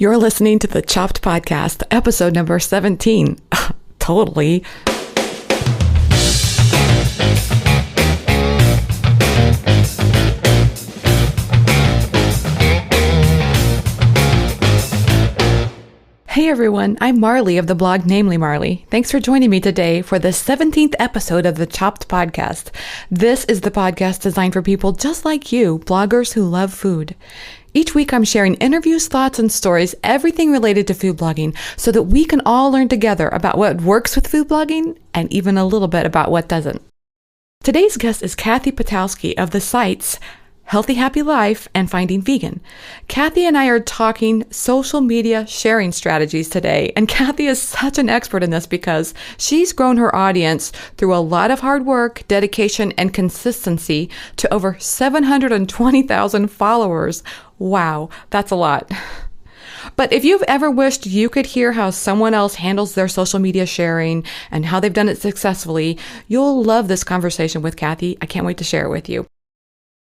You're listening to the Chopped Podcast, episode number 17. Totally. Hey everyone, I'm Marley of the blog Namely Marley. Thanks for joining me today for the 17th episode of the Chopped Podcast. This is the podcast designed for people just like you, bloggers who love food. Each week I'm sharing interviews, thoughts, and stories, everything related to food blogging, so that we can all learn together about what works with food blogging and even a little bit about what doesn't. Today's guest is Kathy Patalsky of the sites Healthy Happy Life and Finding Vegan. Kathy and I are talking social media sharing strategies today, and Kathy is such an expert in this because she's grown her audience through a lot of hard work, dedication, and consistency to over 720,000 followers. Wow, that's a lot. But if you've ever wished you could hear how someone else handles their social media sharing and how they've done it successfully, you'll love this conversation with Kathy. I can't wait to share it with you.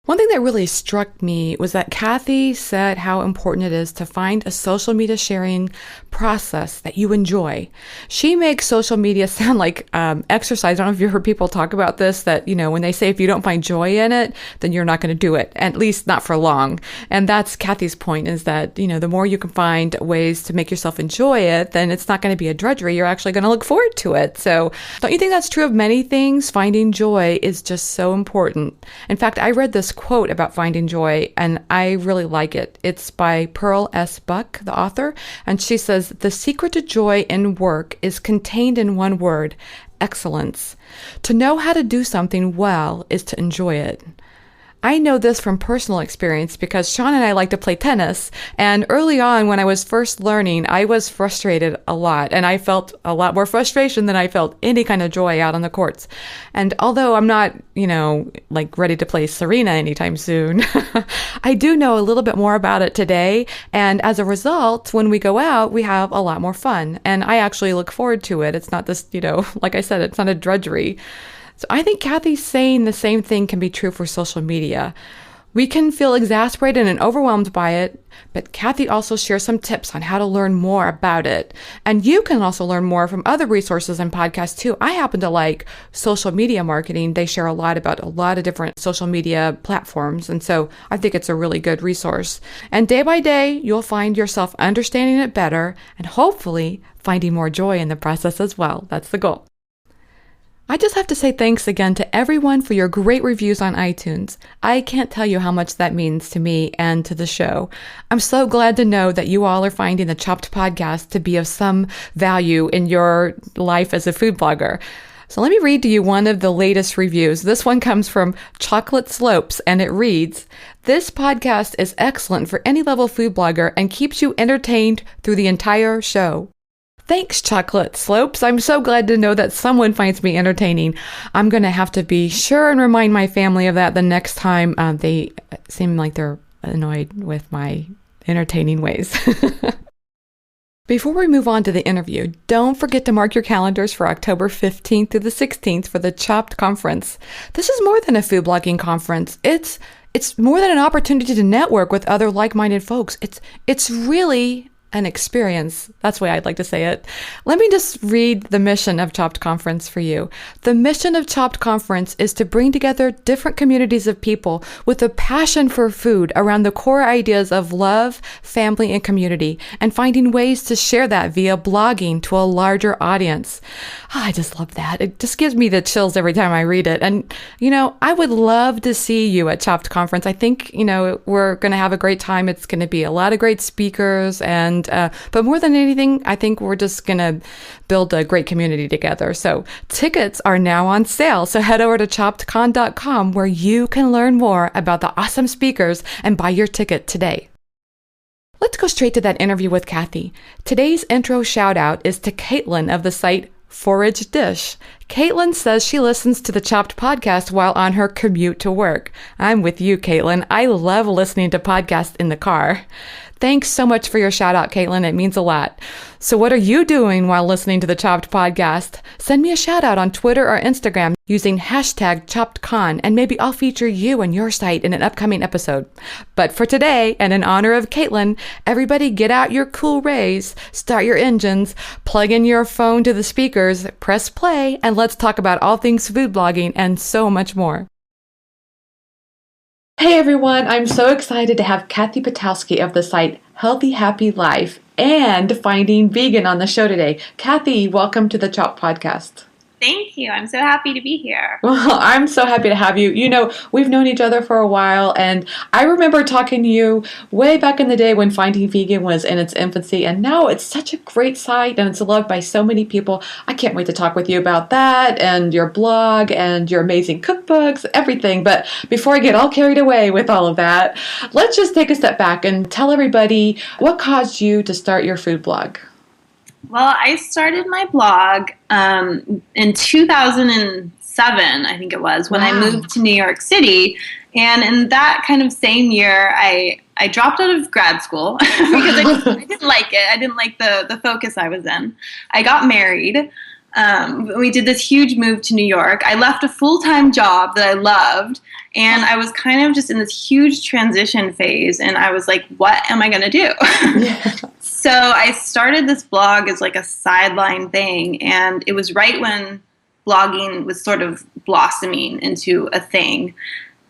One thing that really struck me was that Kathy said how important it is to find a social media sharing process that you enjoy. She makes social media sound like exercise. I don't know if you've heard people talk about this, that, when they say if you don't find joy in it, then you're not going to do it, at least not for long. And that's Kathy's point, is that, the more you can find ways to make yourself enjoy it, then it's not going to be a drudgery. You're actually going to look forward to it. So don't you think that's true of many things? Finding joy is just so important. In fact, I read this quote about finding joy, and I really like it. It's by Pearl S. Buck, the author, and she says, "The secret to joy in work is contained in one word: excellence. To know how to do something well is to enjoy it." I know this from personal experience because Sean and I like to play tennis, and early on when I was first learning, I was frustrated a lot, and I felt a lot more frustration than I felt any kind of joy out on the courts. And although I'm not, ready to play Serena anytime soon, I do know a little bit more about it today, and as a result, when we go out, we have a lot more fun, and I actually look forward to it. It's not this, like I said, it's not a drudgery. So I think Kathy's saying the same thing can be true for social media. We can feel exasperated and overwhelmed by it, but Kathy also shares some tips on how to learn more about it. And you can also learn more from other resources and podcasts too. I happen to like social media marketing. They share a lot about a lot of different social media platforms. And so I think it's a really good resource. And day by day, you'll find yourself understanding it better and hopefully finding more joy in the process as well. That's the goal. I just have to say thanks again to everyone for your great reviews on iTunes. I can't tell you how much that means to me and to the show. I'm so glad to know that you all are finding the Chopped Podcast to be of some value in your life as a food blogger. So let me read to you one of the latest reviews. This one comes from Chocolate Slopes, and it reads, "This podcast is excellent for any level food blogger and keeps you entertained through the entire show." Thanks, Chocolate Slopes. I'm so glad to know that someone finds me entertaining. I'm going to have to be sure and remind my family of that the next time they seem like they're annoyed with my entertaining ways. Before we move on to the interview, don't forget to mark your calendars for October 15th through the 16th for the Chopped Conference. This is more than a food blogging conference. It's more than an opportunity to network with other like-minded folks. It's really an experience. That's the way I'd like to say it. Let me just read the mission of Chopped Conference for you. The mission of Chopped Conference is to bring together different communities of people with a passion for food around the core ideas of love, family, and community, and finding ways to share that via blogging to a larger audience. Oh, I just love that. It just gives me the chills every time I read it. And, I would love to see you at Chopped Conference. I think, we're going to have a great time. It's going to be a lot of great speakers, but more than anything, I think we're just going to build a great community together. So tickets are now on sale. So head over to choppedcon.com where you can learn more about the awesome speakers and buy your ticket today. Let's go straight to that interview with Kathy. Today's intro shout out is to Caitlin of the site Forage Dish. Caitlin says she listens to the Chopped Podcast while on her commute to work. I'm with you, Caitlin. I love listening to podcasts in the car. Thanks so much for your shout out, Caitlin. It means a lot. So what are you doing while listening to the Chopped podcast? Send me a shout out on Twitter or Instagram using hashtag ChoppedCon, and maybe I'll feature you and your site in an upcoming episode. But for today, and in honor of Caitlin, everybody get out your cool rays, start your engines, plug in your phone to the speakers, press play, and let's talk about all things food blogging and so much more. Hey everyone, I'm so excited to have Kathy Patalsky of the site Healthy Happy Life and Finding Vegan on the show today. Kathy, welcome to the Chop Podcast. Thank you. I'm so happy to be here. Well, I'm so happy to have you. You know, we've known each other for a while, and I remember talking to you way back in the day when Finding Vegan was in its infancy, and now it's such a great site, and it's loved by so many people. I can't wait to talk with you about that, and your blog, and your amazing cookbooks, everything. But before I get all carried away with all of that, let's just take a step back and tell everybody what caused you to start your food blog. Well, I started my blog in 2007, I think it was, when I moved to New York City. And in that kind of same year, I dropped out of grad school because I didn't like it. I didn't like the focus I was in. I got married. We did this huge move to New York. I left a full-time job that I loved, and I was kind of just in this huge transition phase, and I was like, what am I going to do? Yeah. So I started this blog as like a sideline thing, and it was right when blogging was sort of blossoming into a thing.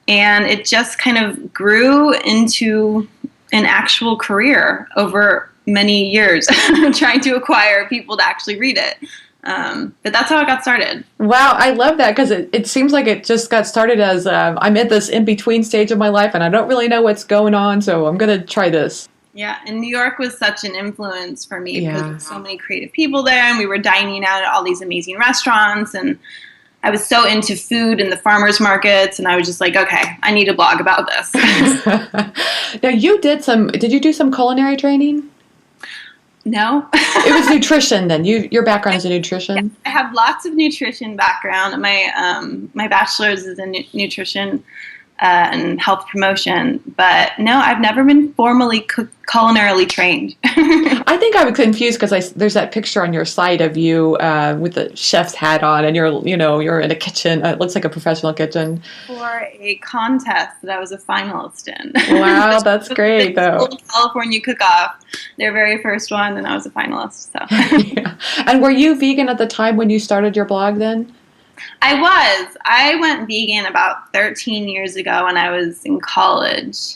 And it just kind of grew into an actual career over many years, trying to acquire people to actually read it. But that's how it got started. Wow, I love that because it seems like it just got started as I'm at this in-between stage of my life and I don't really know what's going on, so I'm going to try this. Yeah, and New York was such an influence for me because there were so many creative people there, and we were dining out at all these amazing restaurants, and I was so into food and the farmers markets, and I was just like, okay, I need a blog about this. Now, did you do some culinary training? No. It was nutrition then. Your background is in nutrition? Yeah, I have lots of nutrition background. My bachelor's is in nutrition and health promotion, but no, I've never been formally culinarily trained. I think I was confused because there's that picture on your site of you with the chef's hat on, and you're in a kitchen. It looks like a professional kitchen. For a contest that I was a finalist in. Wow, that's great though. California Cook-Off, their very first one, and I was a finalist. So. Yeah. And were you vegan at the time when you started your blog then? I was. I went vegan about 13 years ago when I was in college.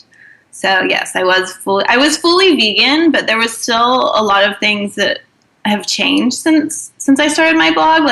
So yes, I was fully vegan, but there was still a lot of things that have changed since I started my blog.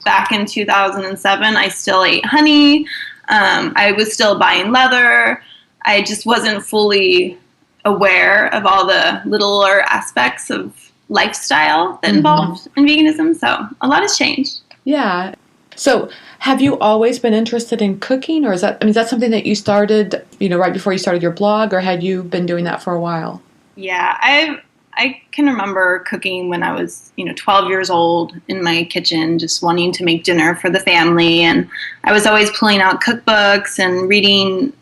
Back in 2007, I still ate honey. I was still buying leather. I just wasn't fully aware of all the littler aspects of lifestyle that involved in veganism. So a lot has changed. Yeah. So have you always been interested in cooking, or is that something that you started, right before you started your blog, or had you been doing that for a while? Yeah, I can remember cooking when I was, 12 years old in my kitchen, just wanting to make dinner for the family. And I was always pulling out cookbooks and reading,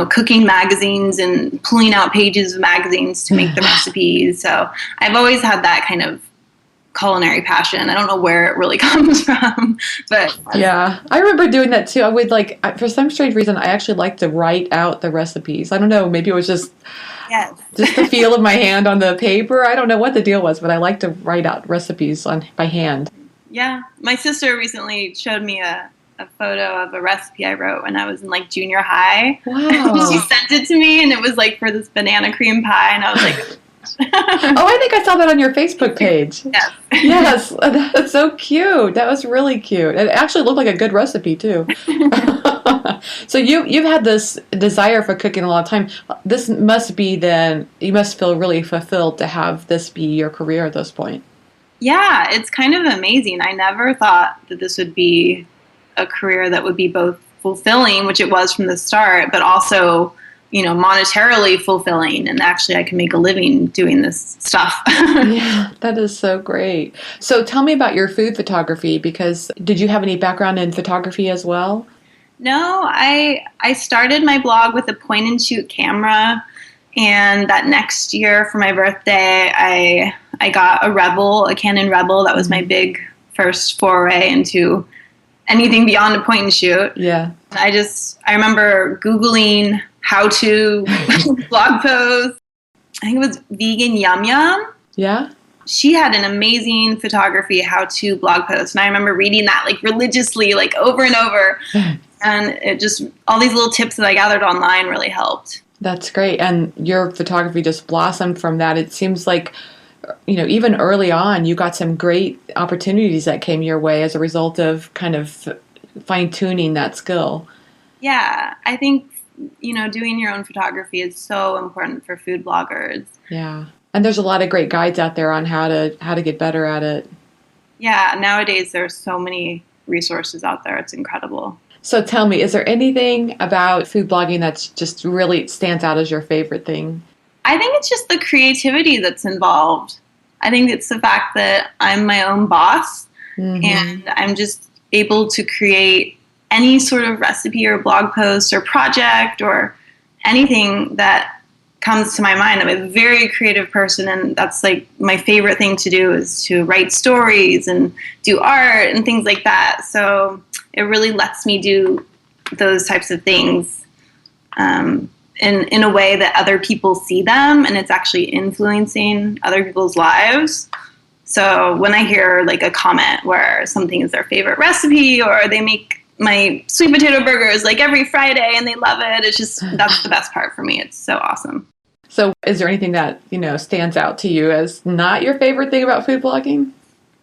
cooking magazines and pulling out pages of magazines to make the recipes. So I've always had that kind of culinary passion. I don't know where it really comes from, but yeah, I remember doing that too. I would for some strange reason, I actually like to write out the recipes. I don't know, maybe it was just the feel of my hand on the paper. I don't know what the deal was, but I like to write out recipes by hand. Yeah, my sister recently showed me a photo of a recipe I wrote when I was in junior high. Wow. She sent it to me, and it was for this banana cream pie, and I was like, oh, I think I saw that on your Facebook page. Yes. Yes, that's so cute. That was really cute. It actually looked like a good recipe too. So you've had this desire for cooking a lot of time. This must be then, you must feel really fulfilled to have this be your career at this point. Yeah, it's kind of amazing. I never thought that this would be a career that would be both fulfilling, which it was from the start, but also monetarily fulfilling, and actually I can make a living doing this stuff. Yeah, that is so great. So tell me about your food photography, because did you have any background in photography as well? No, I started my blog with a point and shoot camera, And that next year for my birthday, I got a Canon Rebel. That was my big first foray into anything beyond a point and shoot. Yeah. I remember Googling how to blog posts. I think it was Vegan Yum Yum. Yeah. She had an amazing photography how-to blog post, and I remember reading that like religiously, like over and over. And it just, all these little tips that I gathered online really helped. That's great. And your photography just blossomed from that. It seems like, even early on, you got some great opportunities that came your way as a result of kind of fine-tuning that skill. Yeah, I think, doing your own photography is so important for food bloggers. Yeah. And there's a lot of great guides out there on how to get better at it. Yeah, nowadays there's so many resources out there. It's incredible. So tell me, is there anything about food blogging that's just really stands out as your favorite thing? I think it's just the creativity that's involved. I think it's the fact that I'm my own boss, and I'm just able to create any sort of recipe or blog post or project or anything that comes to my mind. I'm a very creative person, and that's like my favorite thing to do is to write stories and do art and things like that. So it really lets me do those types of things in a way that other people see them, and it's actually influencing other people's lives. So when I hear like a comment where something is their favorite recipe, or they make my sweet potato burgers like every Friday and they love it, it's just, that's the best part for me. It's so awesome. So is there anything that, stands out to you as not your favorite thing about food blogging?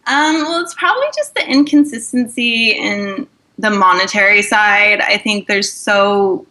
Well, it's probably just the inconsistency in the monetary side. I think there's so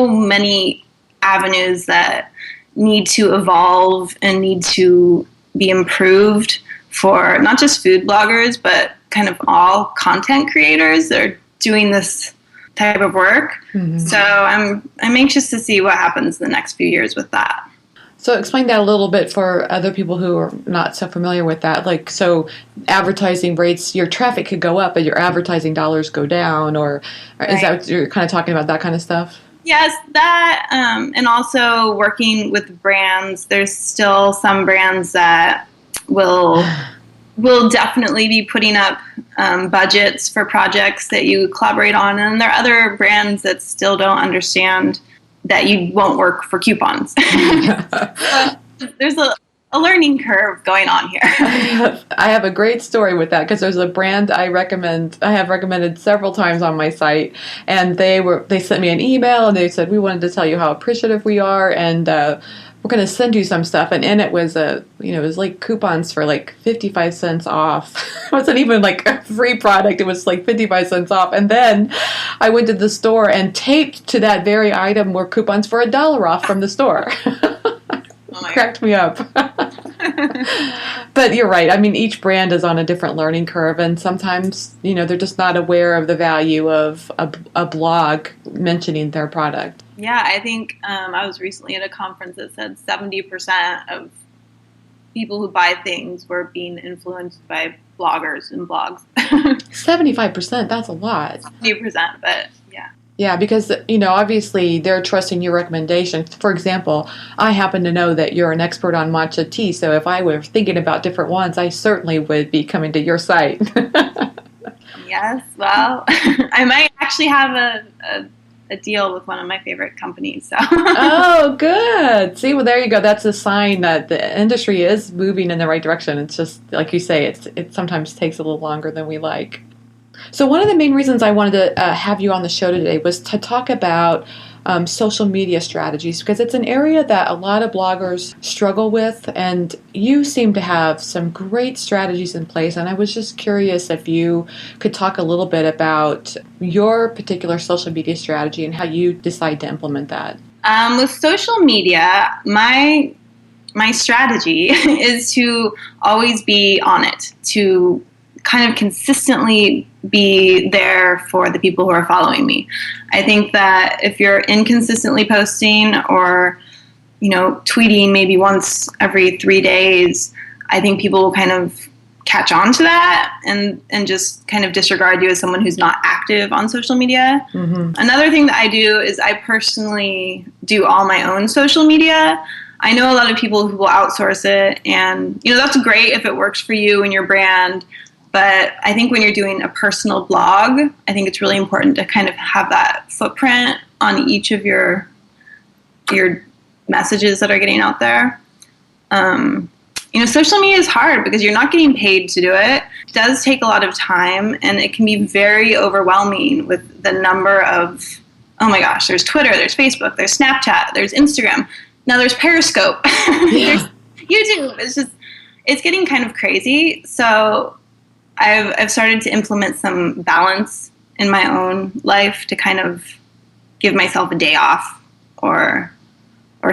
many avenues that need to evolve and need to be improved for not just food bloggers, but kind of all content creators that are doing this type of work. So I'm anxious to see what happens in the next few years with that. So explain that a little bit for other people who are not so familiar with that. Like, so advertising rates, your traffic could go up, but your advertising dollars go down, or is that what you're kind of talking about, that kind of stuff? Yes, that, and also working with brands. There's still some brands that will definitely be putting up budgets for projects that you collaborate on, and there are other brands that still don't understand that you won't work for coupons. There's a learning curve going on here. I have a great story with that, because there's a brand I have recommended several times on my site, and they sent me an email and they said, we wanted to tell you how appreciative we are, and we're going to send you some stuff. And in it was it was like coupons for like 55 cents off. It wasn't even like a free product. It was like 55 cents off. And then I went to the store, and taped to that very item were coupons for $1 off from the store. Cracked me up. But you're right. I mean, each brand is on a different learning curve, and sometimes, they're just not aware of the value of a blog mentioning their product. Yeah, I think I was recently at a conference that said 70% of people who buy things were being influenced by bloggers and blogs. 75%, that's a lot. 70%, but yeah. Yeah, because, obviously they're trusting your recommendation. For example, I happen to know that you're an expert on matcha tea, so if I were thinking about different ones, I certainly would be coming to your site. Yes, well, I might actually have a deal with one of my favorite companies. So. Oh, good. See, well, there you go. That's a sign that the industry is moving in the right direction. It's just, like you say, it sometimes takes a little longer than we like. So one of the main reasons I wanted to have you on the show today was to talk about social media strategies, because it's an area that a lot of bloggers struggle with, and you seem to have some great strategies in place. And I was just curious if you could talk a little bit about your particular social media strategy and how you decide to implement that. With social media, my strategy is to always be on it, to kind of consistently be there for the people who are following me. I think that if you're inconsistently posting or, tweeting maybe once every 3 days, I think people will kind of catch on to that and just kind of disregard you as someone who's not active on social media. Mm-hmm. Another thing that I do is I personally do all my own social media. I know a lot of people who will outsource it, and that's great if it works for you and your brand. But I think when you're doing a personal blog, I think it's really important to kind of have that footprint on each of your messages that are getting out there. Social media is hard because you're not getting paid to do it. It does take a lot of time, and it can be very overwhelming with the number of, oh my gosh, there's Twitter, there's Facebook, there's Snapchat, there's Instagram. Now there's Periscope, there's YouTube. It's getting kind of crazy. So I've started to implement some balance in my own life to kind of give myself a day off or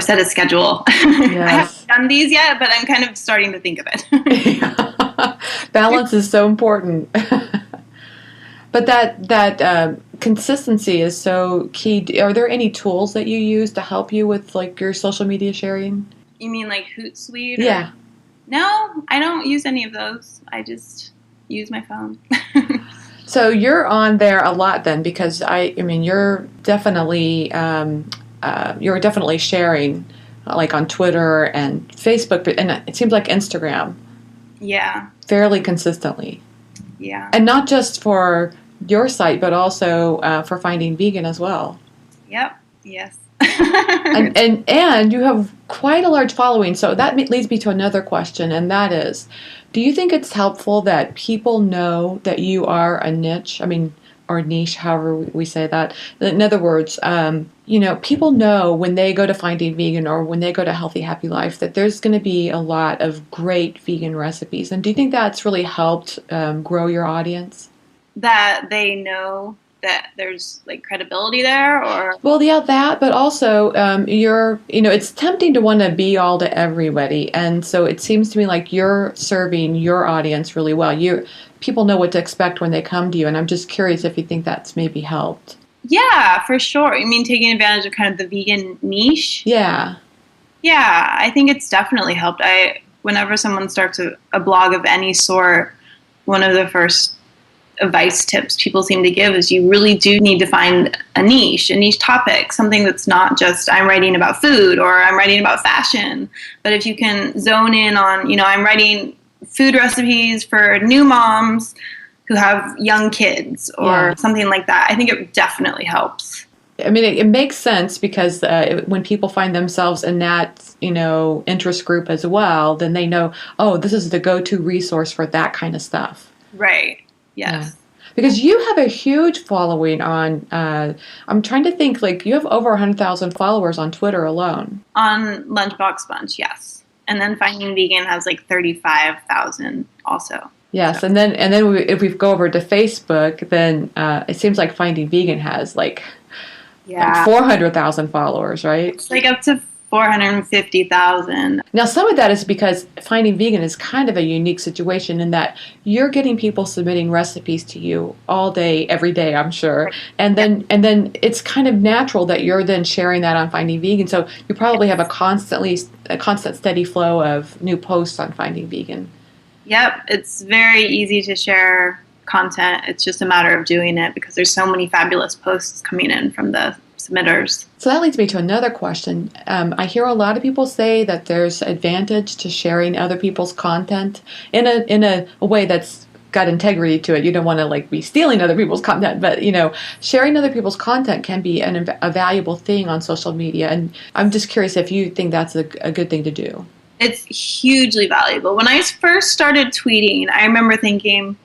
set a schedule. Yes. I haven't done these yet, but I'm kind of starting to think of it. Balance is so important. But that consistency is so key. Are there any tools that you use to help you with like your social media sharing? You mean like Hootsuite? Yeah. No, I don't use any of those. I just use my phone. So you're on there a lot then, because you're definitely sharing like on Twitter and Facebook, and it seems like Instagram. Yeah. Fairly consistently. Yeah. And not just for your site, but also for Finding Vegan as well. Yep. Yes. and you have quite a large following, so that leads me to another question, and that is, do you think it's helpful that people know that you are a niche? Or niche, however we say that. In other words, people know when they go to Finding Vegan or when they go to Healthy Happy Life that there's going to be a lot of great vegan recipes. And do you think that's really helped grow your audience? That they know that there's like credibility there, or? Well, yeah, that, but also it's tempting to want to be all to everybody. And so it seems to me like you're serving your audience really well. People know what to expect when they come to you, and I'm just curious if you think that's maybe helped. Yeah, for sure. Taking advantage of kind of the vegan niche? Yeah. Yeah, I think it's definitely helped. Whenever someone starts a blog of any sort, one of the first advice tips people seem to give is you really do need to find a niche topic, something that's not just I'm writing about food or I'm writing about fashion, but if you can zone in on, I'm writing food recipes for new moms who have young kids or something like that, I think it definitely helps. It makes sense because when people find themselves in that, interest group as well, then they know, oh, this is the go-to resource for that kind of stuff. Right. Yes. Yeah. Because you have a huge following on, I'm trying to think, like you have over 100,000 followers on Twitter alone. On Lunchbox Bunch, yes. And then Finding Vegan has like 35,000 also. Yes, so. and then if we go over to Facebook, then it seems like Finding Vegan has like 400,000 followers, right? It's like up to 450,000. Now, some of that is because Finding Vegan is kind of a unique situation in that you're getting people submitting recipes to you all day, every day, I'm sure. And then it's kind of natural that you're then sharing that on Finding Vegan. So you probably have a constant steady flow of new posts on Finding Vegan. Yep, it's very easy to share content. It's just a matter of doing it because there's so many fabulous posts coming in from the submitters. So that leads me to another question. I hear a lot of people say that there's advantage to sharing other people's content in a way that's got integrity to it. You don't want to be stealing other people's content, but sharing other people's content can be a valuable thing on social media. And I'm just curious if you think that's a good thing to do. It's hugely valuable. When I first started tweeting, I remember thinking,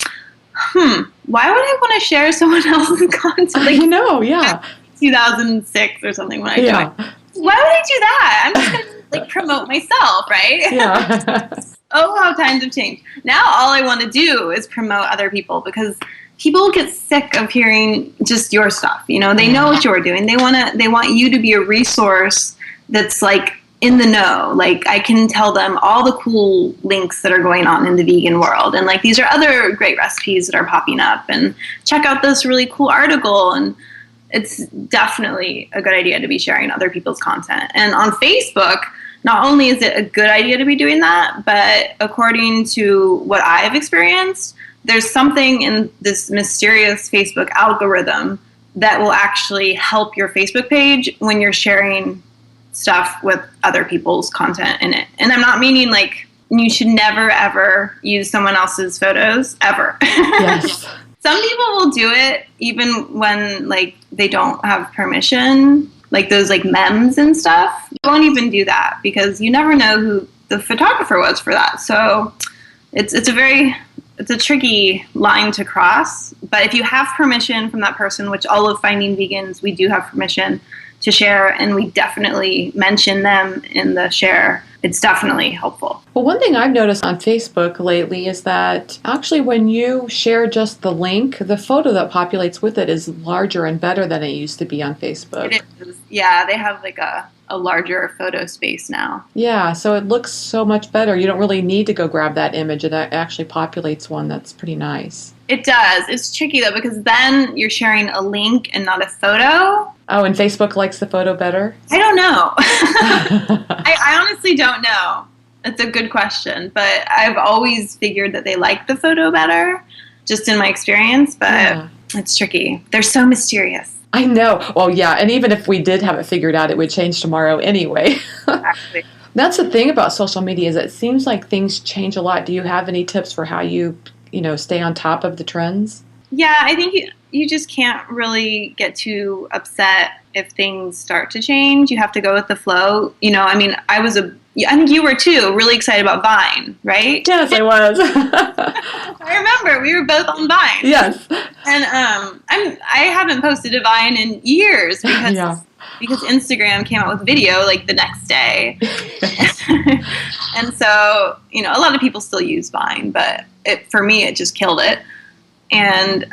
why would I want to share someone else's content? Yeah. 2006 or something when I joined. Why would I do that? I'm just going to promote myself, right? Yeah. Oh, how times have changed. Now all I want to do is promote other people because people get sick of hearing just your stuff. They know what you're doing. They want you to be a resource that's in the know. I can tell them all the cool links that are going on in the vegan world. And these are other great recipes that are popping up. And check out this really cool article. And it's definitely a good idea to be sharing other people's content. And on Facebook, not only is it a good idea to be doing that, but according to what I've experienced, there's something in this mysterious Facebook algorithm that will actually help your Facebook page when you're sharing stuff with other people's content in it. And I'm not meaning like you should never, ever use someone else's photos, ever. Yes. Some people will do it even when like they don't have permission, like those like memes and stuff. They won't even do that because you never know who the photographer was for that. So it's a tricky line to cross. But if you have permission from that person, which all of Finding Vegans, we do have permission to share, and we definitely mention them in the share, it's definitely helpful. Well, one thing I've noticed on Facebook lately is that actually when you share just the link, the photo that populates with it is larger and better than it used to be on Facebook. It is. Yeah, they have like a larger photo space now. Yeah, so it looks so much better. You don't really need to go grab that image. It actually populates one that's pretty nice. It does. It's tricky though because then you're sharing a link and not a photo. Oh, and Facebook likes the photo better? I don't know. I honestly don't know. It's a good question, but I've always figured that they like the photo better, just in my experience, but It's tricky. They're so mysterious. I know. Well, yeah, and even if we did have it figured out, it would change tomorrow anyway. Exactly. That's the thing about social media is it seems like things change a lot. Do you have any tips for how you stay on top of the trends? Yeah, I think you just can't really get too upset if things start to change. You have to go with the flow. I mean, I think you were too, really excited about Vine, right? Yes, I was. I remember we were both on Vine. Yes. And I haven't posted a Vine in years because Instagram came out with video like the next day. And so, a lot of people still use Vine, but for me, it just killed it. And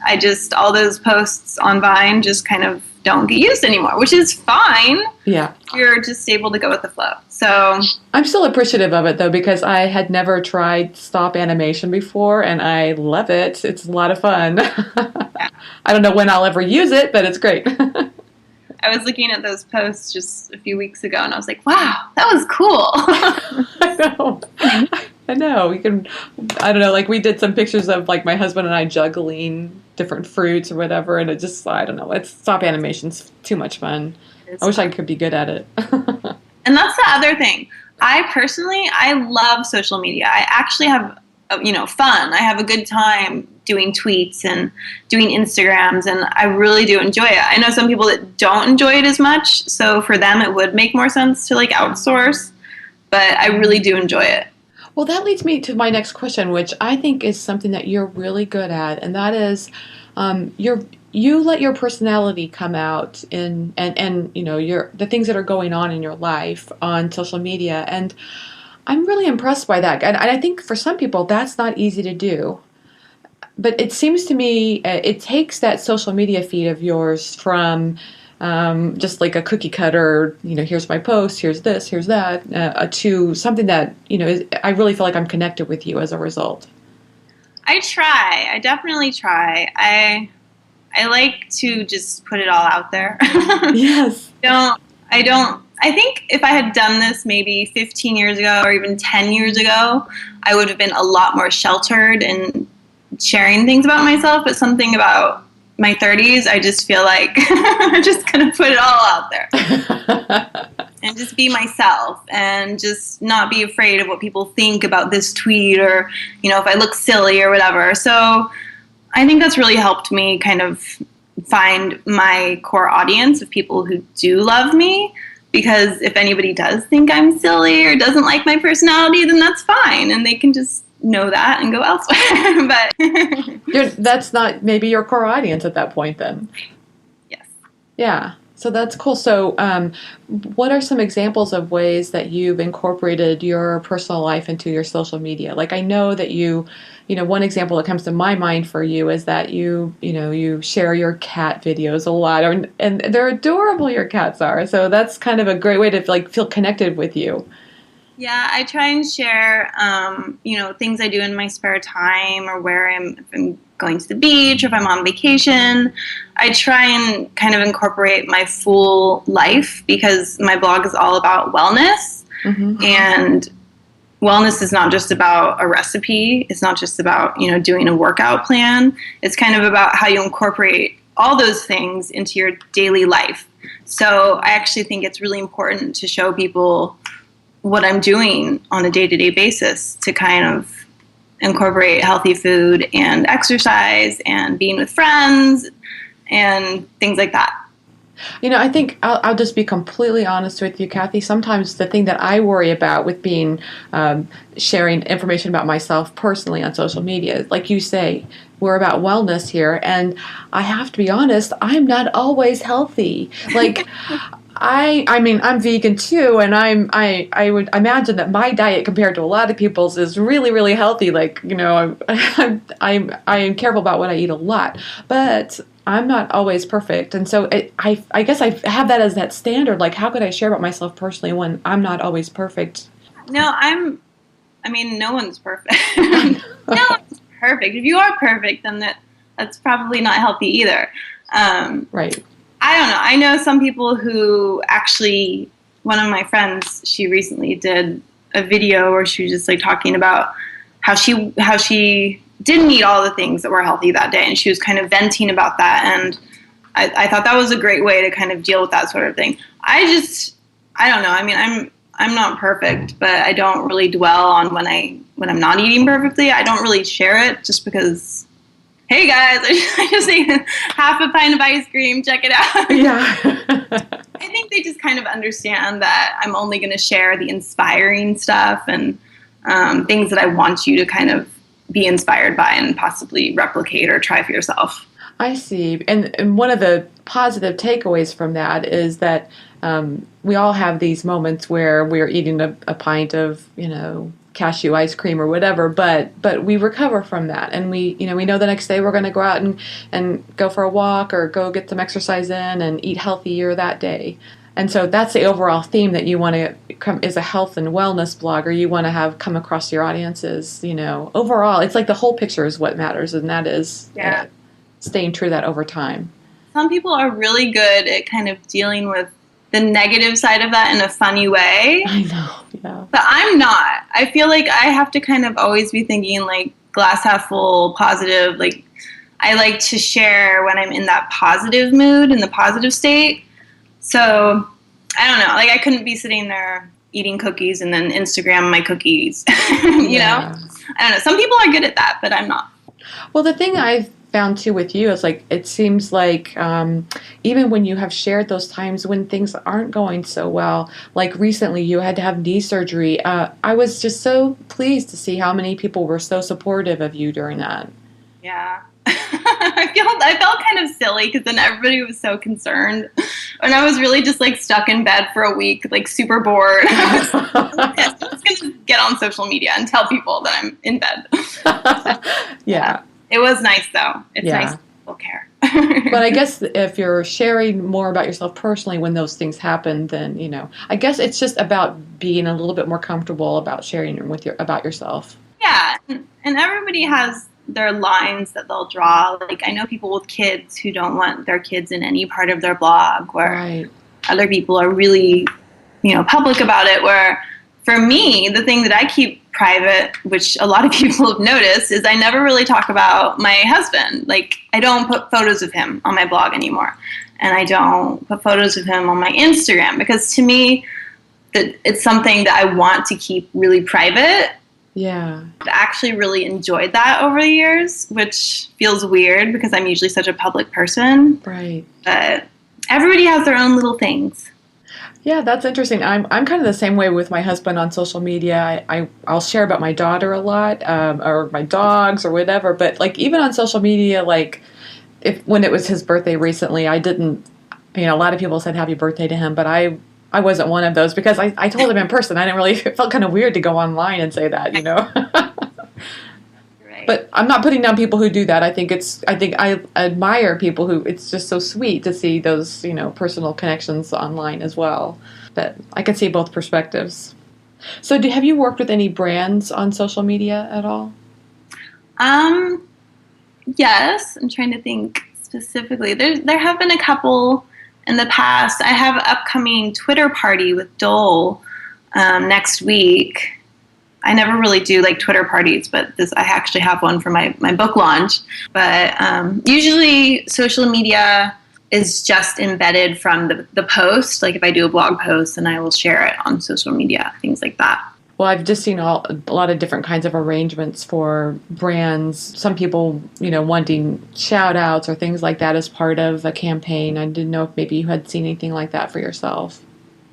all those posts on Vine just kind of don't get used anymore, which is fine. Yeah. You're just able to go with the flow. So I'm still appreciative of it, though, because I had never tried stop animation before, and I love it. It's a lot of fun. Yeah. I don't know when I'll ever use it, but it's great. I was looking at those posts just a few weeks ago, and I was like, wow, that was cool. I know. I don't know, like we did some pictures of like my husband and I juggling different fruits or whatever, and it just, I don't know, stop animation's too much fun. I wish I could be good at it. And that's the other thing. I love social media. I actually have, fun. I have a good time doing tweets and doing Instagrams, and I really do enjoy it. I know some people that don't enjoy it as much, so for them it would make more sense to like outsource, but I really do enjoy it. Well, that leads me to my next question, which I think is something that you're really good at, and that is you let your personality come out and the things that are going on in your life on social media, and I'm really impressed by that. And I think for some people that's not easy to do. But it seems to me it takes that social media feed of yours from just like a cookie cutter, here's my post, here's this, here's that, to something that, I really feel like I'm connected with you as a result. I definitely try. I like to just put it all out there. Yes. I think if I had done this maybe 15 years ago or even 10 years ago, I would have been a lot more sheltered in sharing things about myself, but something about my 30s, I just feel like I'm just going to put it all out there and just be myself and just not be afraid of what people think about this tweet or, if I look silly or whatever. So I think that's really helped me kind of find my core audience of people who do love me, because if anybody does think I'm silly or doesn't like my personality, then that's fine. And they can just know that and go elsewhere. But that's not maybe your core audience at that point then. Yes. Yeah. So that's cool. So what are some examples of ways that you've incorporated your personal life into your social media? Like I know that one example that comes to my mind for you is that you share your cat videos a lot, and they're adorable, your cats are. So that's kind of a great way to like feel connected with you. Yeah, I try and share, things I do in my spare time or if I'm going to the beach or if I'm on vacation. I try and kind of incorporate my full life because my blog is all about wellness. Mm-hmm. And wellness is not just about a recipe. It's not just about, doing a workout plan. It's kind of about how you incorporate all those things into your daily life. So I actually think it's really important to show people what I'm doing on a day-to-day basis to kind of incorporate healthy food and exercise and being with friends and things like that. I think I'll just be completely honest with you, Kathy. Sometimes the thing that I worry about with being sharing information about myself personally on social media, like you say, we're about wellness here, and I have to be honest, I'm not always healthy. Like, I mean, I'm vegan too, and I would imagine that my diet compared to a lot of people's is really, really healthy. Like, I'm careful about what I eat a lot, but I'm not always perfect. And so I guess I have that as that standard. Like, how could I share about myself personally when I'm not always perfect? No, no one's perfect. No one's perfect. If you are perfect, then that's probably not healthy either. Right. I don't know. I know some people who actually, one of my friends, she recently did a video where she was just like talking about how she didn't eat all the things that were healthy that day, and she was kind of venting about that. And I thought that was a great way to kind of deal with that sort of thing. I don't know. I mean, I'm not perfect, but I don't really dwell on when I'm not eating perfectly. I don't really share it just because, hey guys, I just ate half a pint of ice cream. Check it out. Yeah. I think they just kind of understand that I'm only going to share the inspiring stuff and things that I want you to kind of be inspired by and possibly replicate or try for yourself. I see. And one of the positive takeaways from that is that we all have these moments where we're eating a pint of, cashew ice cream or whatever, but we recover from that, and we know the next day we're going to go out and go for a walk or go get some exercise in and eat healthier that day. And so that's the overall theme that you want to come is a health and wellness blogger. You want to have come across your audiences, overall, it's like the whole picture is what matters, and that is staying true to that over time. Some people are really good at kind of dealing with the negative side of that in a funny way. I know, yeah. But I'm not. I feel like I have to kind of always be thinking like glass half full, positive. Like I like to share when I'm in that positive mood, in the positive state. So I don't know. Like I couldn't be sitting there eating cookies and then Instagram my cookies. you know? I don't know. Some people are good at that, but I'm not. Well, the thing I've found too with you is like it seems like even when you have shared those times when things aren't going so well, like recently you had to have knee surgery. I was just so pleased to see how many people were so supportive of you during that. Yeah. I felt kind of silly because then everybody was so concerned, and I was really just like stuck in bed for a week, like super bored. I'm just gonna get on social media and tell people that I'm in bed. Yeah. It was nice though. It's nice that people care. But I guess if you're sharing more about yourself personally when those things happen, then I guess it's just about being a little bit more comfortable about sharing about yourself. Yeah, and everybody has their lines that they'll draw. Like I know people with kids who don't want their kids in any part of their blog, where other people are really, public about it. Where for me, the thing that I keep private, which a lot of people have noticed, is I never really talk about my husband. Like I don't put photos of him on my blog anymore, and I don't put photos of him on my Instagram because to me, that it's something that I want to keep really private. Yeah. I actually really enjoyed that over the years, which feels weird because I'm usually such a public person. Right. But everybody has their own little things. Yeah, that's interesting. I'm kind of the same way with my husband on social media. I'll share about my daughter a lot, or my dogs or whatever. But like even on social media, like when it was his birthday recently, I didn't. A lot of people said happy birthday to him, but I wasn't one of those because I told him in person. I didn't really. It felt kind of weird to go online and say that, Right. But I'm not putting down people who do that. I think I admire people who it's just so sweet to see those, personal connections online as well. But I can see both perspectives. So have you worked with any brands on social media at all? Yes. I'm trying to think specifically. There have been a couple in the past. I have an upcoming Twitter party with Dole next week. I never really do like Twitter parties, but I actually have one for my book launch. But usually social media is just embedded from the post. Like if I do a blog post, then I will share it on social media, things like that. Well, I've just seen a lot of different kinds of arrangements for brands. Some people, wanting shout outs or things like that as part of a campaign. I didn't know if maybe you had seen anything like that for yourself.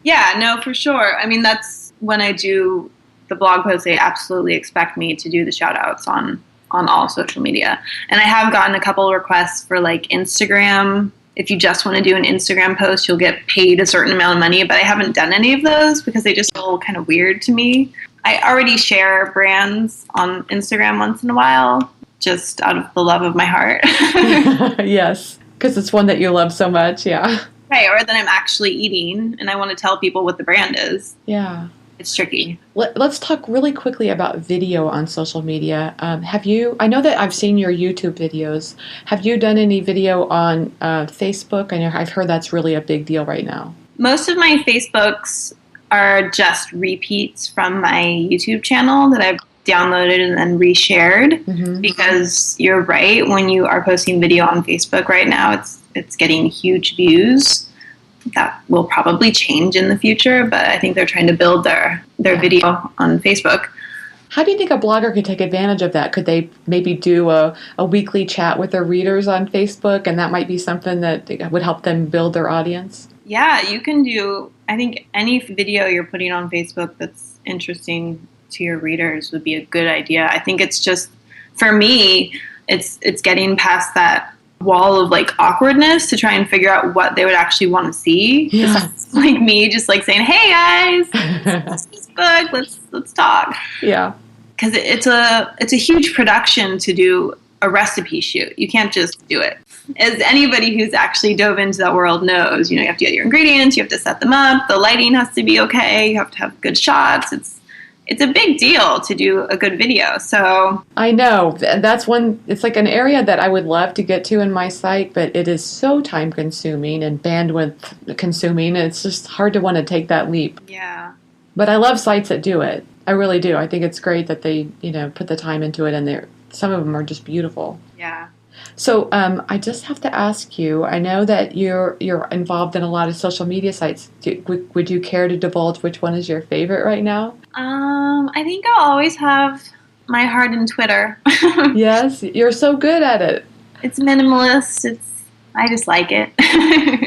Yeah, no, for sure. I mean, that's when I do the blog posts, they absolutely expect me to do the shout outs on all social media. And I have gotten a couple of requests for like Instagram. If you just want to do an Instagram post, you'll get paid a certain amount of money, but I haven't done any of those because they just feel kind of weird to me. I already share brands on Instagram once in a while, just out of the love of my heart. Yes, because it's one that you love so much, yeah. Right, or that I'm actually eating and I want to tell people what the brand is. Yeah. It's tricky. Let's talk really quickly about video on social media. I know that I've seen your YouTube videos. Have you done any video on Facebook? I know I've heard that's really a big deal right now. Most of my Facebooks are just repeats from my YouTube channel that I've downloaded and then reshared. Mm-hmm. Because you're right, when you are posting video on Facebook right now, it's getting huge views. That will probably change in the future, but I think they're trying to build their video on Facebook. How do you think a blogger could take advantage of that? Could they maybe do a weekly chat with their readers on Facebook, and that might be something that would help them build their audience? Yeah, you can do, I think any video you're putting on Facebook that's interesting to your readers would be a good idea. I think it's just, for me, it's getting past that wall of like awkwardness to try and figure out what they would actually want to see. Yeah. It's like me just like saying, "Hey guys, this book, let's talk." Yeah. Because it's a huge production to do a recipe shoot. You can't just do it. As anybody who's actually dove into that world knows, you have to get your ingredients, you have to set them up, the lighting has to be okay, you have to have good shots. It's a big deal to do a good video. So I know that's it's like an area that I would love to get to in my site, but it is so time consuming and bandwidth consuming. It's just hard to want to take that leap. Yeah. But I love sites that do it. I really do. I think it's great that they, put the time into it, and some of them are just beautiful. Yeah. So I just have to ask you, I know that you're involved in a lot of social media sites. Would you care to divulge which one is your favorite right now? I think I'll always have my heart in Twitter. Yes, you're so good at it. It's minimalist. I just like it.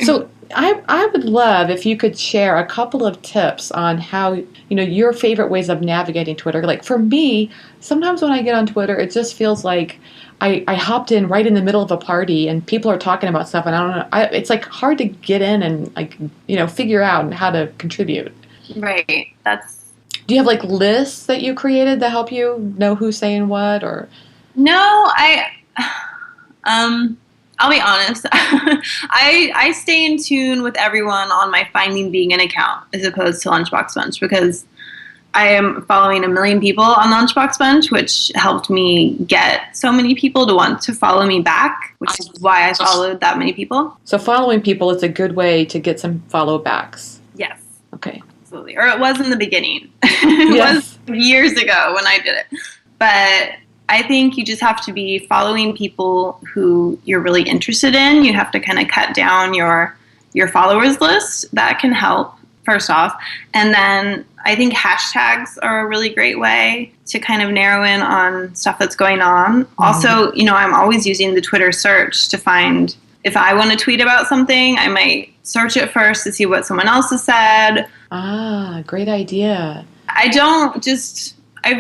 So I would love if you could share a couple of tips on how, your favorite ways of navigating Twitter. Like for me, sometimes when I get on Twitter, it just feels like I hopped in right in the middle of a party and people are talking about stuff and I don't know. It's like hard to get in and figure out how to contribute. Right. Do you have like lists that you created that help you know who's saying what or? No, I'll be honest. I stay in tune with everyone on my Finding Vegan account as opposed to Lunchbox Bunch because I am following 1 million people on Lunchbox Bunch, which helped me get so many people to want to follow me back, which is why I followed that many people. So following people is a good way to get some follow backs. Yes. Okay. Absolutely. Or it was in the beginning. It was years ago when I did it. But I think you just have to be following people who you're really interested in. You have to kind of cut down your followers list. That can help, first off. And then I think hashtags are a really great way to kind of narrow in on stuff that's going on. Mm-hmm. Also, I'm always using the Twitter search to find if I want to tweet about something, I might search it first to see what someone else has said. Ah, great idea. I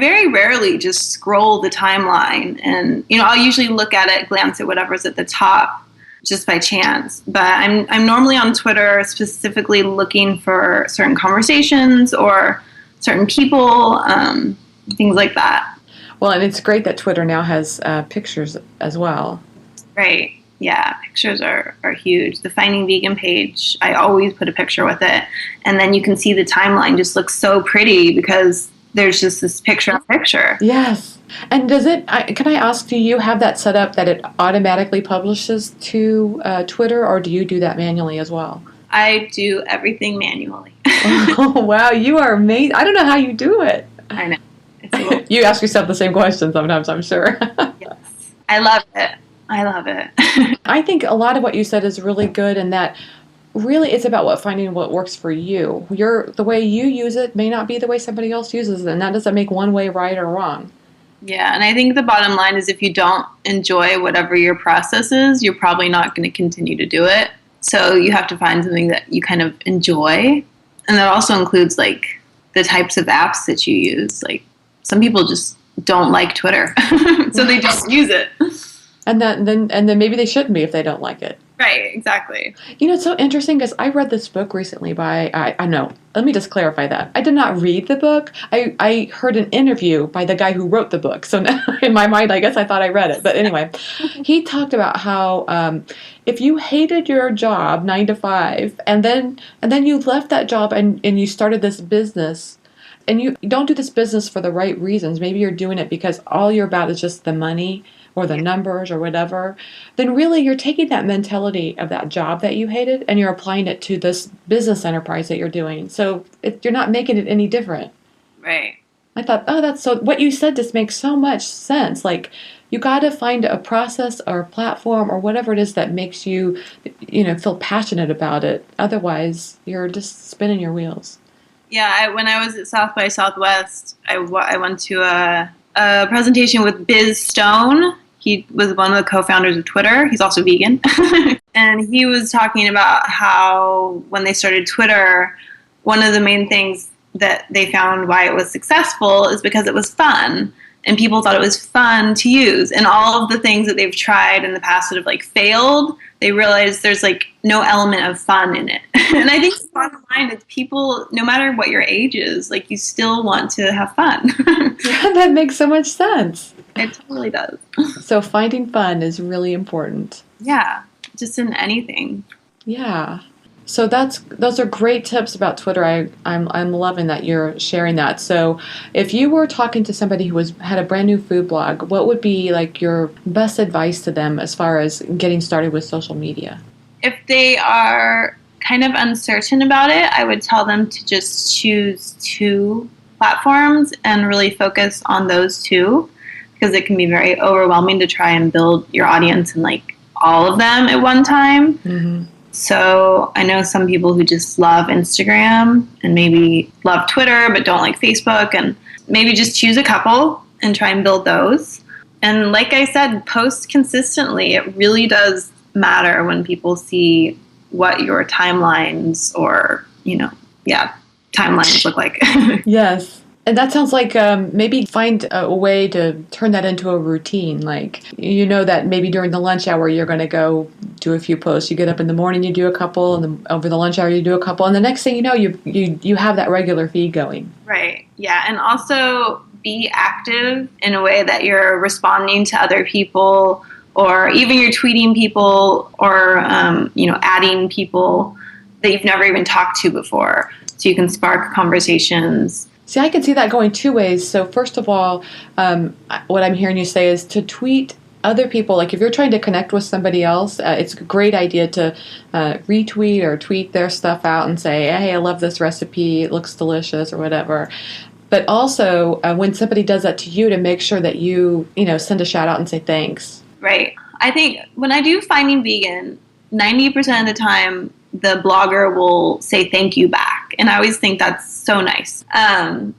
very rarely just scroll the timeline and, I'll usually look at it, glance at whatever's at the top just by chance. But I'm normally on Twitter specifically looking for certain conversations or certain people, things like that. Well, and it's great that Twitter now has pictures as well. Right. Yeah, pictures are huge. The Finding Vegan page, I always put a picture with it. And then you can see the timeline just looks so pretty because there's just this picture. Yes. And can I ask, do you have that set up that it automatically publishes to Twitter, or do you do that manually as well? I do everything manually. Oh, wow, you are amazing. I don't know how you do it. I know. It's You ask yourself the same question sometimes, I'm sure. yes. I love it. I love it. I think a lot of what you said is really good, and that really it's about finding what works for you. The way you use it may not be the way somebody else uses it, and that doesn't make one way right or wrong. Yeah, and I think the bottom line is if you don't enjoy whatever your process is, you're probably not going to continue to do it. So you have to find something that you kind of enjoy. And that also includes like the types of apps that you use. Like some people just don't like Twitter, so they just use it. And then maybe they shouldn't be if they don't like it. Right, exactly. You know, it's so interesting because I read this book recently by, I know, let me just clarify that. I did not read the book. I heard an interview by the guy who wrote the book. So now in my mind, I guess I thought I read it. But anyway, he talked about how if you hated your job 9 to 5 and then you left that job and you started this business, and you don't do this business for the right reasons, maybe you're doing it because all you're about is just the money or the numbers or whatever, then really you're taking that mentality of that job that you hated and you're applying it to this business enterprise that you're doing. So you're not making it any different. Right. I thought, oh, that's so, what you said just makes so much sense. Like, you got to find a process or a platform or whatever it is that makes you, feel passionate about it. Otherwise, you're just spinning your wheels. Yeah, when I was at South by Southwest, I went to a presentation with Biz Stone. He was one of the co-founders of Twitter. He's also vegan. And he was talking about how when they started Twitter, one of the main things that they found why it was successful is because it was fun. And people thought it was fun to use. And all of the things that they've tried in the past that have like failed, they realized there's like no element of fun in it. And I think the bottom line is people, no matter what your age is, like you still want to have fun. Yeah, that makes so much sense. It totally does. So finding fun is really important. Yeah, just in anything. Yeah. So those are great tips about Twitter. I'm loving that you're sharing that. So if you were talking to somebody who had a brand new food blog, what would be like your best advice to them as far as getting started with social media? If they are kind of uncertain about it, I would tell them to just choose 2 platforms and really focus on those 2, because it can be very overwhelming to try and build your audience in like all of them at one time. Mm-hmm. So I know some people who just love Instagram and maybe love Twitter but don't like Facebook, and maybe just choose a couple and try and build those. And like I said, post consistently. It really does matter when people see what your timelines or, timelines look like. Yes. And that sounds like maybe find a way to turn that into a routine. Like, that maybe during the lunch hour, you're going to go do a few posts. You get up in the morning, you do a couple, and then over the lunch hour, you do a couple. And the next thing you know, you have that regular feed going. Right. Yeah. And also be active in a way that you're responding to other people, or even you're tweeting people or, adding people that you've never even talked to before. So you can spark conversations. See, I can see that going 2 ways. So first of all, what I'm hearing you say is to tweet other people. Like if you're trying to connect with somebody else, it's a great idea to retweet or tweet their stuff out and say, hey, I love this recipe. It looks delicious or whatever. But also when somebody does that to you, to make sure that you send a shout out and say thanks. Right. I think when I do Finding Vegan, 90% of the time, the blogger will say thank you back. And I always think that's so nice. On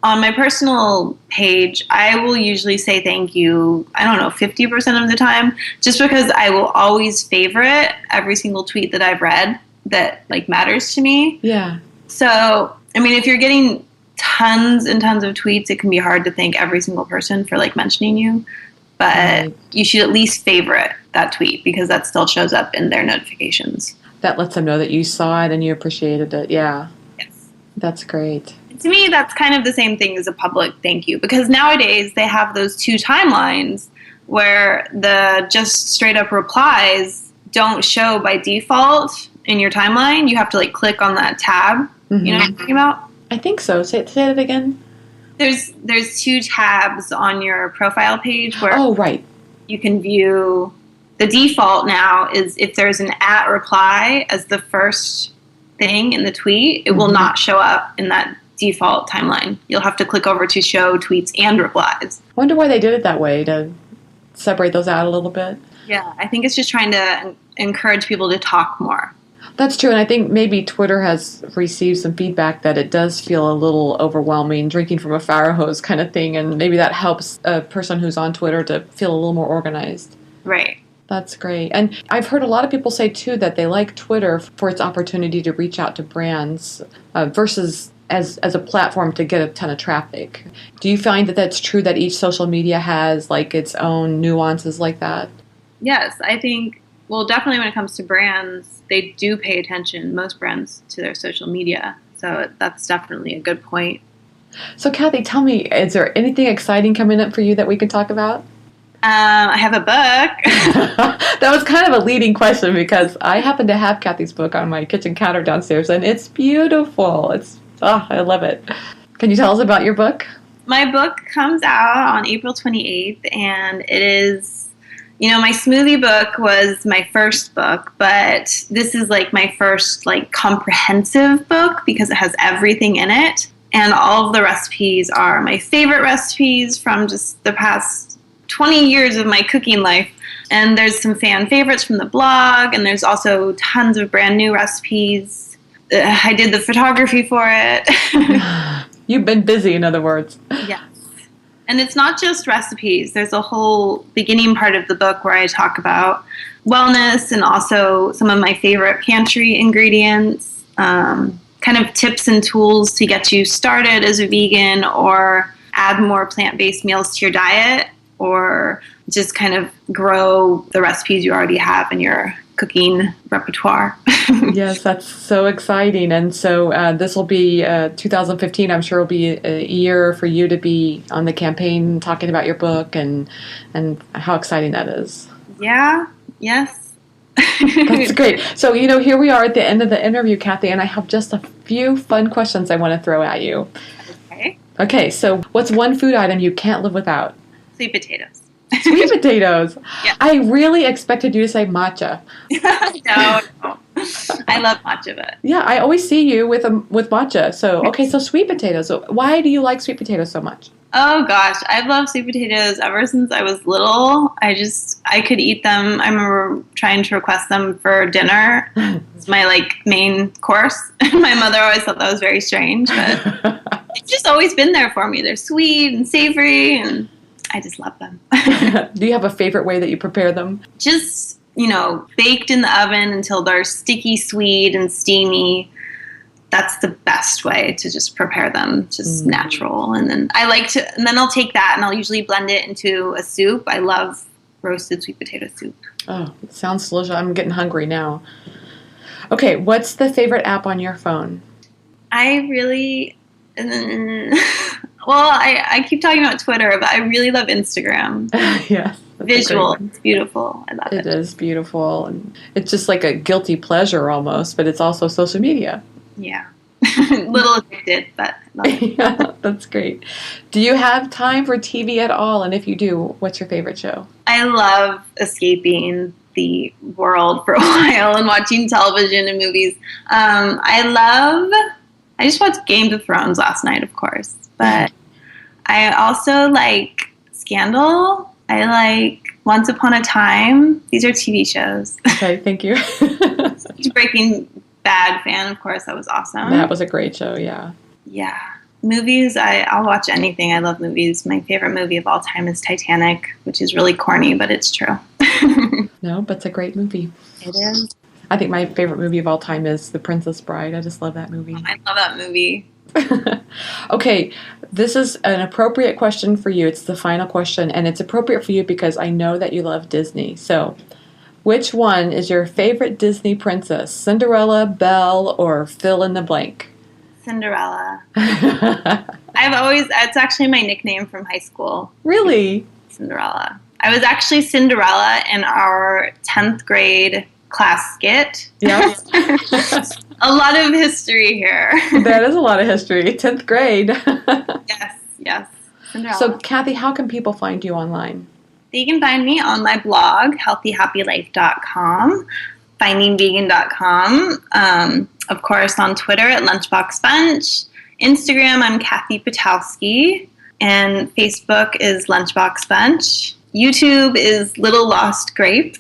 my personal page, I will usually say thank you, 50% of the time, just because I will always favorite every single tweet that I've read that like matters to me. Yeah. So, if you're getting tons and tons of tweets, it can be hard to thank every single person for like mentioning you. But you should at least favorite that tweet because that still shows up in their notifications. That lets them know that you saw it and you appreciated it. Yeah. Yes. That's great. To me, that's kind of the same thing as a public thank you, because nowadays they have those 2 timelines where the just straight up replies don't show by default in your timeline. You have to like click on that tab. Mm-hmm. You know what I'm talking about? I think so. Say that again. There's 2 tabs on your profile page where right. you can view the default now is if there's an @ reply as the first thing in the tweet, it will not show up in that default timeline. You'll have to click over to show tweets and replies. I wonder why they did it that way, to separate those out a little bit. Yeah, I think it's just trying to encourage people to talk more. That's true, and I think maybe Twitter has received some feedback that it does feel a little overwhelming, drinking from a fire hose kind of thing, and maybe that helps a person who's on Twitter to feel a little more organized. Right. That's great. And I've heard a lot of people say, too, that they like Twitter for its opportunity to reach out to brands versus as a platform to get a ton of traffic. Do you find that that's true, that each social media has like its own nuances like that? Yes, I think, well, definitely when it comes to brands, they do pay attention, most brands, to their social media. So that's definitely a good point. So, Kathy, tell me, is there anything exciting coming up for you that we can talk about? I have a book. That was kind of a leading question because I happen to have Kathy's book on my kitchen counter downstairs, and it's beautiful. I love it. Can you tell us about your book? My book comes out on April 28th, and it is, my smoothie book was my first book, but this is like my first like comprehensive book because it has everything in it, and all of the recipes are my favorite recipes from just the past 20 years of my cooking life. And there's some fan favorites from the blog, and there's also tons of brand new recipes. I did the photography for it. You've been busy, in other words. Yes. And it's not just recipes. There's a whole beginning part of the book where I talk about wellness and also some of my favorite pantry ingredients, kind of tips and tools to get you started as a vegan or add more plant-based meals to your diet, or just kind of grow the recipes you already have in your cooking repertoire. Yes, that's so exciting. And so this will be 2015. I'm sure will be a year for you to be on the campaign talking about your book and how exciting that is. Yeah, yes. That's great. So, here we are at the end of the interview, Kathy, and I have just a few fun questions I want to throw at you. Okay, so what's one food item you can't live without? Sweet potatoes. Sweet potatoes. Yeah. I really expected you to say matcha. No. I love matcha, but yeah, I always see you with matcha. So so sweet potatoes. So why do you like sweet potatoes so much? Oh gosh, I've loved sweet potatoes ever since I was little. I could eat them. I remember trying to request them for dinner. It's my main course. My mother always thought that was very strange, but it's just always been there for me. They're sweet and savory, and I just love them. Do you have a favorite way that you prepare them? Just, baked in the oven until they're sticky, sweet, and steamy. That's the best way to just prepare them, just natural. And then I'll take that and I'll usually blend it into a soup. I love roasted sweet potato soup. Oh, it sounds delicious. I'm getting hungry now. Okay, what's the favorite app on your phone? I keep talking about Twitter, but I really love Instagram. Yes. Visual. It's beautiful. I love it. It is beautiful. And it's just like a guilty pleasure almost, but it's also social media. Yeah. Little addicted, but I love it. Yeah, that's great. Do you have time for TV at all? And if you do, what's your favorite show? I love escaping the world for a while and watching television and movies. I just watched Game of Thrones last night, of course. But I also like Scandal. I like Once Upon a Time. These are TV shows. Okay, thank you. Breaking Bad fan, of course. That was awesome. That was a great show, yeah. Yeah. Movies, I'll watch anything. I love movies. My favorite movie of all time is Titanic, which is really corny, but it's true. No, but it's a great movie. It is. I think my favorite movie of all time is The Princess Bride. I just love that movie. I love that movie. Okay, this is an appropriate question for you. It's the final question, and it's appropriate for you because I know that you love Disney. So, which one is your favorite Disney princess? Cinderella, Belle, or fill in the blank? Cinderella. It's actually my nickname from high school. Really? Cinderella. I was actually Cinderella in our 10th grade class skit. Yeah. A lot of history here. That is a lot of history. 10th grade. Yes. Cinderella. So, Kathy, how can people find you online? You can find me on my blog, healthyhappylife.com, findingvegan.com, of course on Twitter at Lunchbox Instagram, I'm Kathy Patalsky, and Facebook is Lunchbox Bunch. YouTube is Little Lost Grape.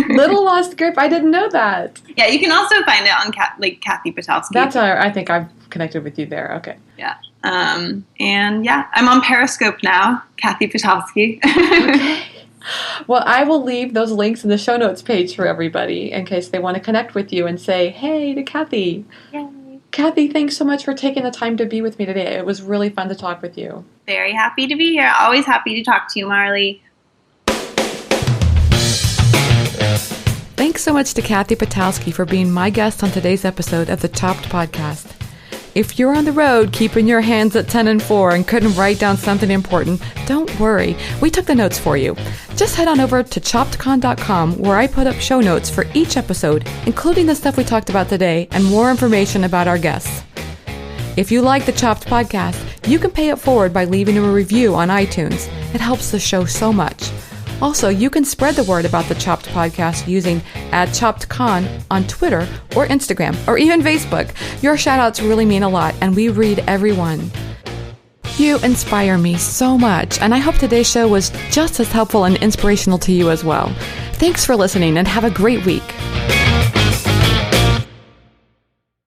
Little Lost Grape? I didn't know that. Yeah, you can also find it on Kathy Patalsky. That's how I think I've connected with you there. Okay. Yeah. And yeah, I'm on Periscope now, Kathy Patalsky. Okay. Well, I will leave those links in the show notes page for everybody in case they want to connect with you and say, hey, to Kathy. Yay. Kathy, thanks so much for taking the time to be with me today. It was really fun to talk with you. Very happy to be here. Always happy to talk to you, Marley. Thanks so much to Kathy Patalsky for being my guest on today's episode of the Chopped Podcast. If you're on the road keeping your hands at 10 and 4 and couldn't write down something important, don't worry. We took the notes for you. Just head on over to choppedcon.com where I put up show notes for each episode, including the stuff we talked about today and more information about our guests. If you like the Chopped Podcast, you can pay it forward by leaving a review on iTunes. It helps the show so much. Also, you can spread the word about the Chopped Podcast using @ChoppedCon on Twitter or Instagram or even Facebook. Your shout-outs really mean a lot, and we read every one. You inspire me so much, and I hope today's show was just as helpful and inspirational to you as well. Thanks for listening, and have a great week.